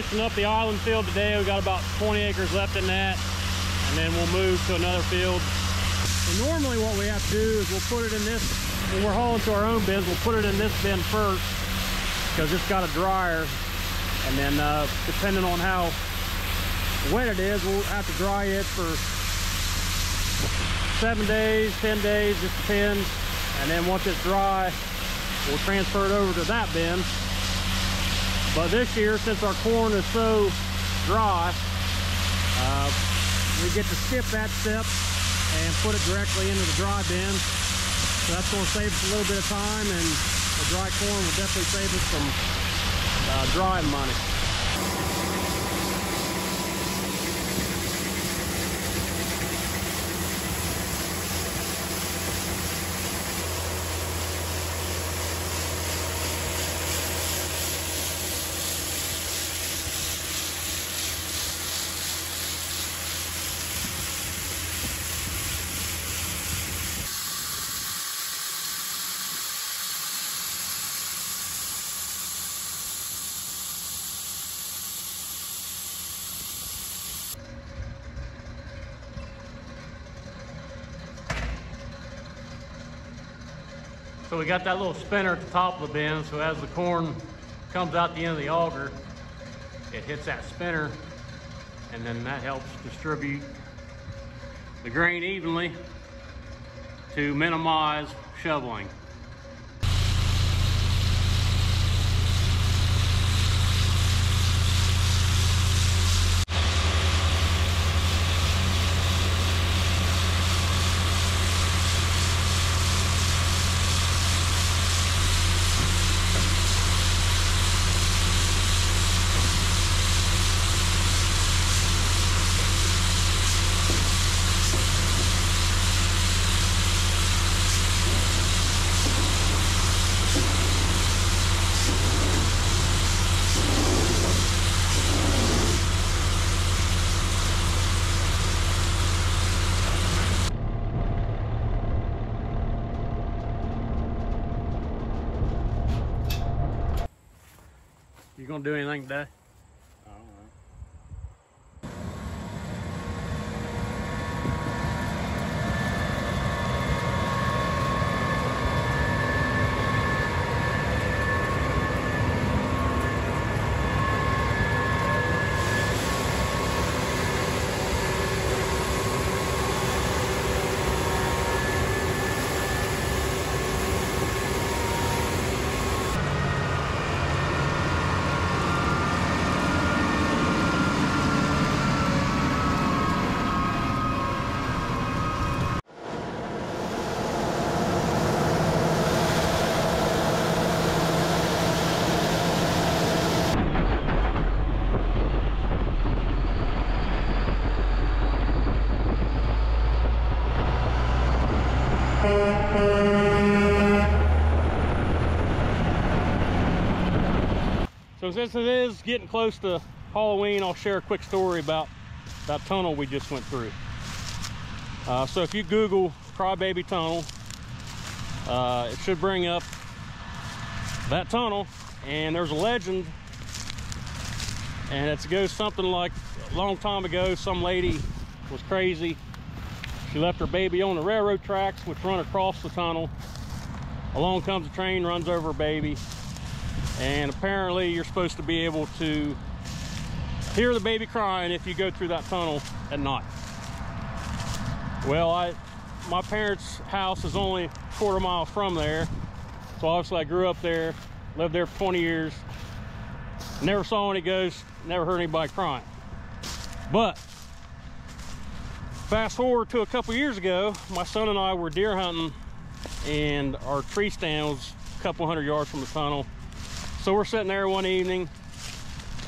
finishing up the island field today. We got about 20 acres left in that, and then we'll move to another field. And normally what we have to do is we'll put it in this, when we're hauling to our own bins, we'll put it in this bin first because it's got a dryer. And then depending on how wet it is, we'll have to dry it for 7 days, 10 days, just depends. And then once it's dry, we'll transfer it over to that bin. But this year, since our corn is so dry, we get to skip that step and put it directly into the dry bin. So that's going to save us a little bit of time, and the dry corn will definitely save us some drying money. So we got that little spinner at the top of the bin, so as the corn comes out the end of the auger, it hits that spinner, and then that helps distribute the grain evenly to minimize shoveling. You gonna do anything today? I don't know. So since it is getting close to Halloween, I'll share a quick story about that tunnel we just went through. So if you Google Crybaby Tunnel, it should bring up that tunnel, and there's a legend, and it goes something like, a long time ago, some lady was crazy. She left her baby on the railroad tracks, which run across the tunnel. Along comes a train, runs over her baby, and apparently you're supposed to be able to hear the baby crying if you go through that tunnel at night. Well, my parents' house is only a quarter mile from there, so obviously I grew up there, lived there for 20 years, never saw any ghosts, never heard anybody crying. But fast forward to a couple years ago, my son and I were deer hunting, and our tree stand was a couple hundred yards from the tunnel. So we're sitting there one evening,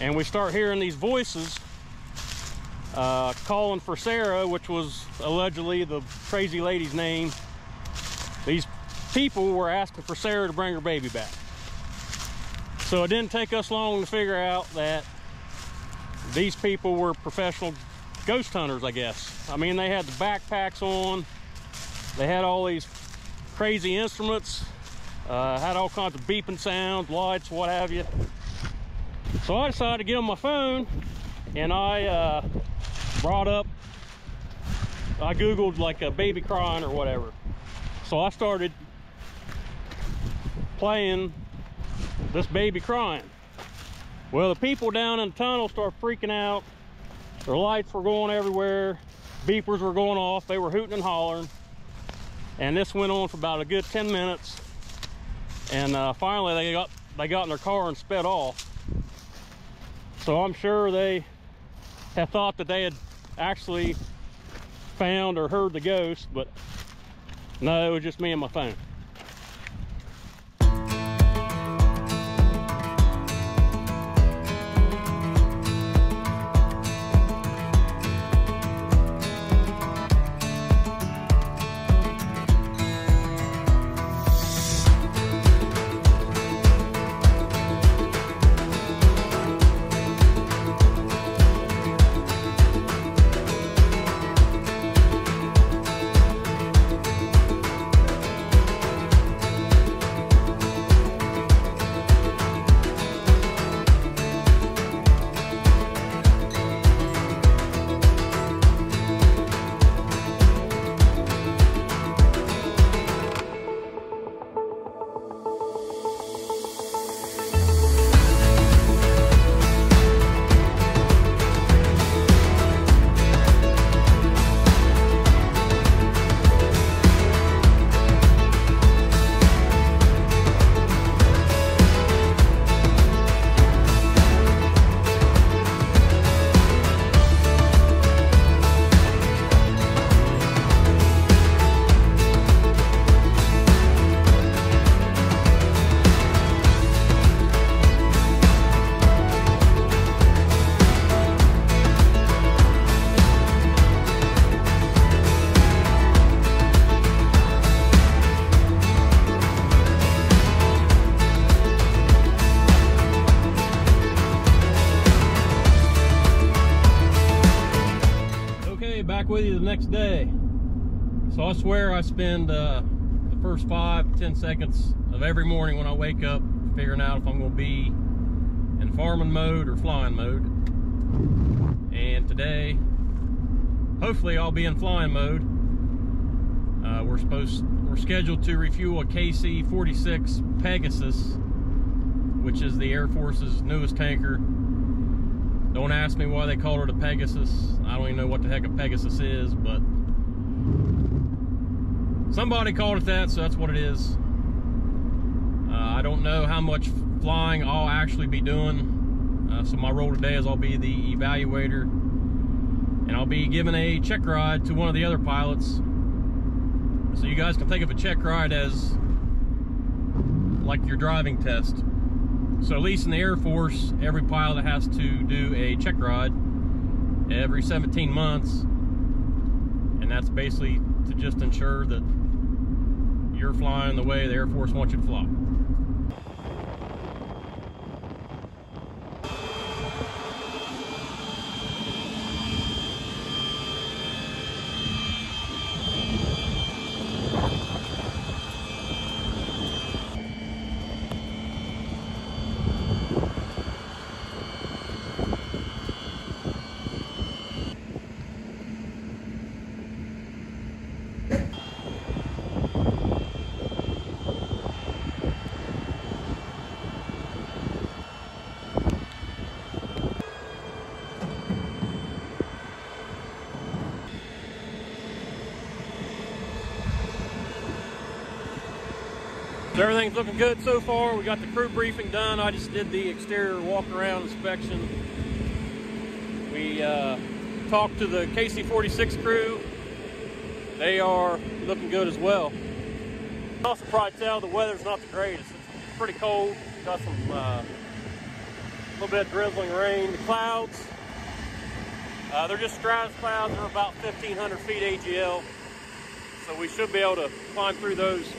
and we start hearing these voices calling for Sarah, which was allegedly the crazy lady's name. These people were asking for Sarah to bring her baby back. So it didn't take us long to figure out that these people were professional ghost hunters, I guess. I mean, they had the backpacks on, they had all these crazy instruments, had all kinds of beeping sounds, lights, what have you. So I decided to get on my phone, and I Googled like a baby crying or whatever. So I started playing this baby crying. Well, the people down in the tunnel started freaking out. Their lights were going everywhere. Beepers were going off. They were hooting and hollering. And this went on for about a good 10 minutes. And finally they got in their car and sped off. So I'm sure they had thought that they had actually found or heard the ghost, but no, it was just me and my phone. Back with you the next day. So I swear I spend the first 5-10 seconds of every morning when I wake up figuring out if I'm going to be in farming mode or flying mode. And today, hopefully I'll be in flying mode. We're scheduled to refuel a KC-46 Pegasus, which is the Air Force's newest tanker. Don't ask me why they call it a Pegasus. I don't even know what the heck a Pegasus is, but somebody called it that, so that's what it is. I don't know how much flying I'll actually be doing. So my role today is I'll be the evaluator, and I'll be giving a check ride to one of the other pilots. So you guys can think of a check ride as like your driving test. So at least in the Air Force, every pilot has to do a check ride every 17 months. And that's basically to just ensure that you're flying the way the Air Force wants you to fly. So everything's looking good so far. We got the crew briefing done. I just did the exterior walk around inspection. We talked to the KC-46 crew. They are looking good as well. You can also probably tell the weather's not the greatest. It's pretty cold. Got some little bit of drizzling rain. The clouds, they're just stratus clouds. They're about 1,500 feet AGL. So we should be able to climb through those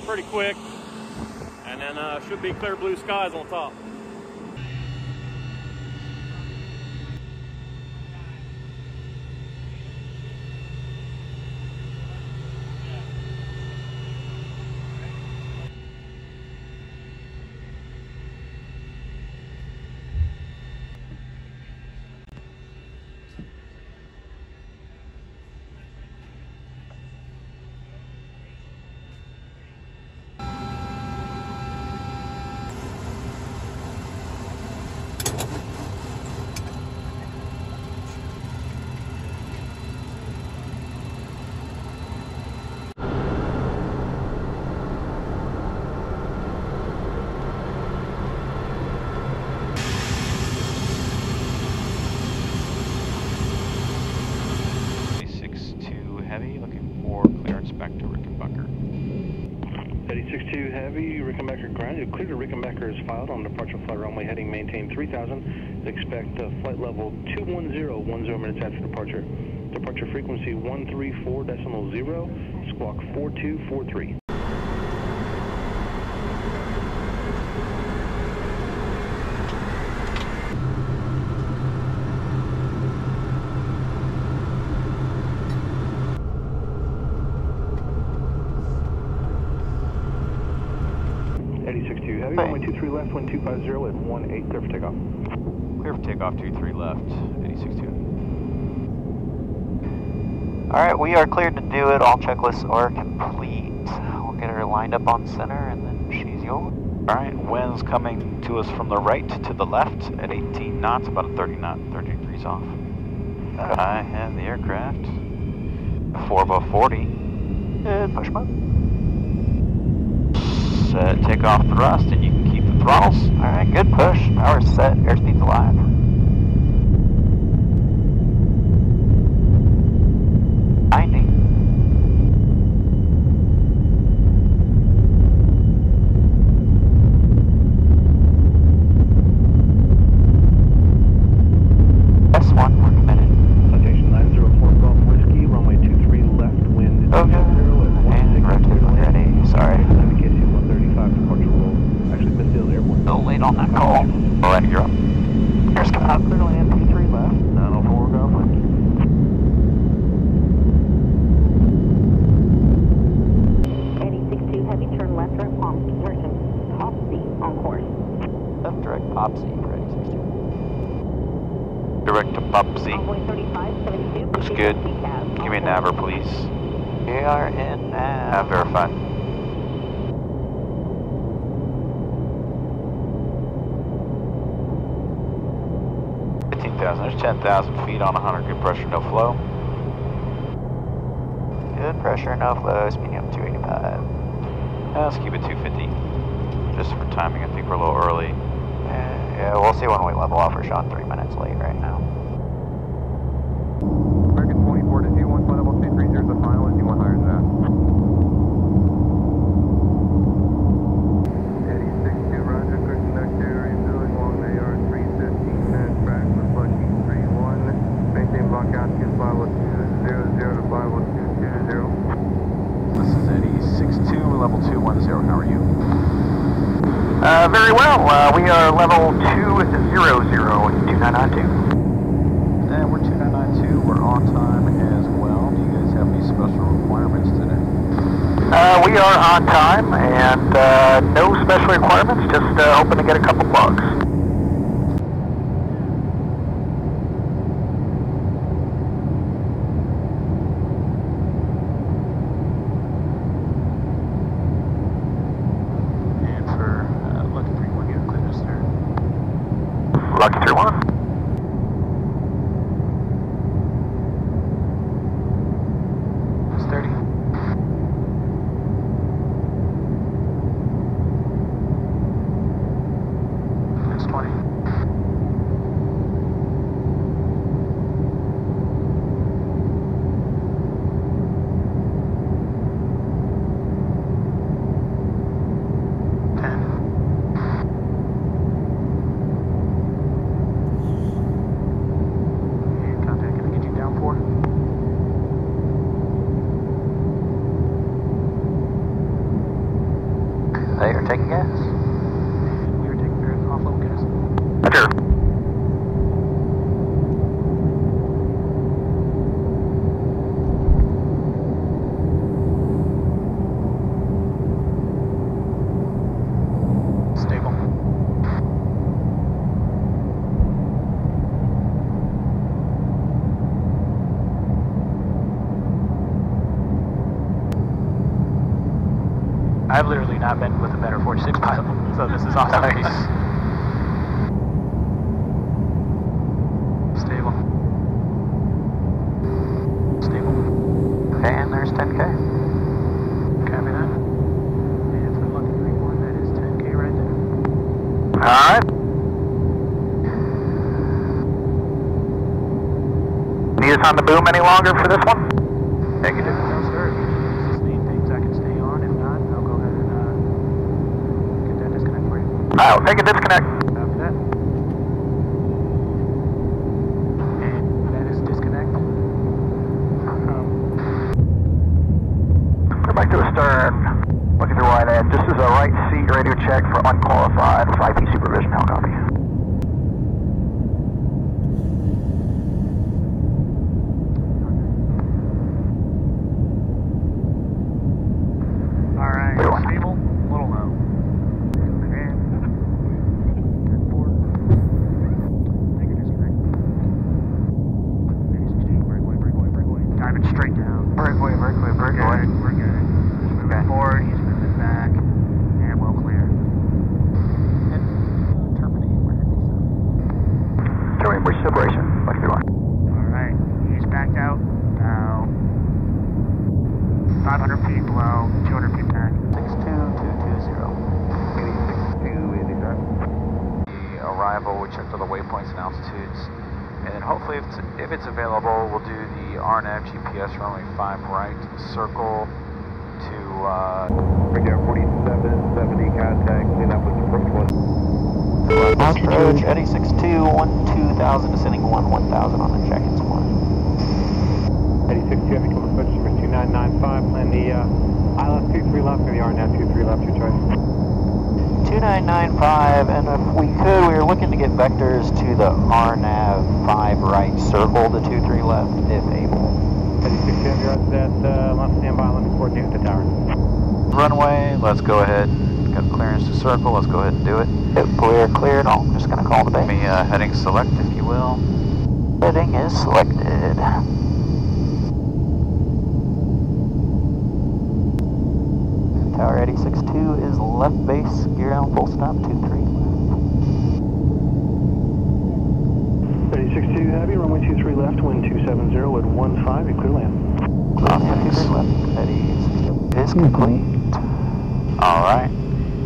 pretty quick, and then should be clear blue skies on top. Heavy, Rickenbacker grounded. Clear to Rickenbacker is filed on departure flight runway heading maintain 3000. Expect flight level 210, 10 minutes after departure. Departure frequency 134.0, squawk 4243. Heavy, runway 23 left, wind 250 at 18, clear for takeoff. Clear for takeoff, 23 left, 862. Alright, we are cleared to do it. All checklists are complete. We'll get her lined up on center and then she's yours. Alright, wind's coming to us from the right to the left at 18 knots, about a 30 degrees off. I have the aircraft, 4 above 40. Good, push mode. Set takeoff thrust, and you can keep the throttles. Alright, good push. Power's set, airspeed's alive. On that call. Alright, you're up. Here's coming up, clear to land, 23 left, 904, go for it. Heading 62, heavy turn left direct Popsy on course. Left direct Popsy for 862. Direct to Popsy. Envoy 3572. Looks good. Give me a naver, please. We are in now. Nav verified. 15,000. There's 10,000 feet on 100. Good pressure, no flow. Good pressure, no flow. Speeding up 285. Let's keep it 250. Just for timing, I think we're a little early. Yeah, we'll see when we level off. We're showing 3 minutes late right now. American 24 to G1, flight level 230 is the final, and G1 higher than that. Eddie 62, roger, quick conductor, refueling along the AR 315, track with Lucky 31. Maintain block altitude, flight level 200 to flight level 220. This is Eddie 62, level 210. How are you? Very well. We are level 200 at 2992. And we're 2992. We're on time as well. Do you guys have any special requirements today? We are on time and no special requirements, just hoping to get a couple bugs. Lucky 31. It's 30. It's 20. They are taking gas. And we are taking their off-level gas. Roger. Stable. I've literally not been with a better 46 pilot, so this is awesome. Nice. Stable. Stable. And there's 10K. Copy that. And for Lucky 31, that is 10K right there. Alright. Need us on the boom any longer for this one? Negative. No, sir. If you need things I can stay on. If not, I'll go ahead and I'll take a disconnect. Copy that. And that is disconnect. Go back to the stern. Looking through wide end. This is a right seat radio check for unqualified. It's IP supervision. How copy? Alright, stable, little low. And forward. Take a disconnect. 8016, breakaway. Diving straight down. Breakaway. We're good. He's moving forward, he's moving back, and well clear. And terminate emergency zone. Terminate bridge separation. Back through line. Alright, he's backed out. Now 500 feet below, 200 feet back. 62220. 8062, easy sir. The arrival, we checked all the waypoints and altitudes. And then hopefully if it's available, we'll do the RNAV GPS runway 5 right, circle to Brigade 4770, contact, clean up with the first one. Approach, Eddie 62, 12000, descending 1000 on the check-ins 1. 8062, heavy coming approach number 2995, plan the ILS 23 left or the RNAV 23 left, your choice. 2995, and if we could, we were looking to get vectors to the RNAV 5 right, circle the 23 left if able. 8062, heavy roger that, left standby, let me coordinate with the tower. runway. Let's go ahead. Got clearance to circle. Let's go ahead and do it. Yep, cleared. I'm just going to call the Give bay. me heading select, if you will. Heading is selected. Tower 8062 is left base, gear down, full stop, 23. 8062 heavy, runway 23 left, wind 270 at 15, you clear land. Heading left, 8062 is complete. Alright.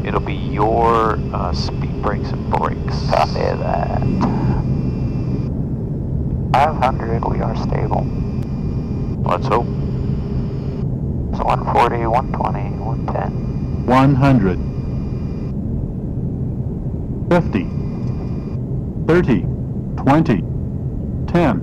It'll be your speed brakes and brakes. Copy that. 500, we are stable. Let's hope. So 140, 120, 110. 100, 50, 30, 20, 10.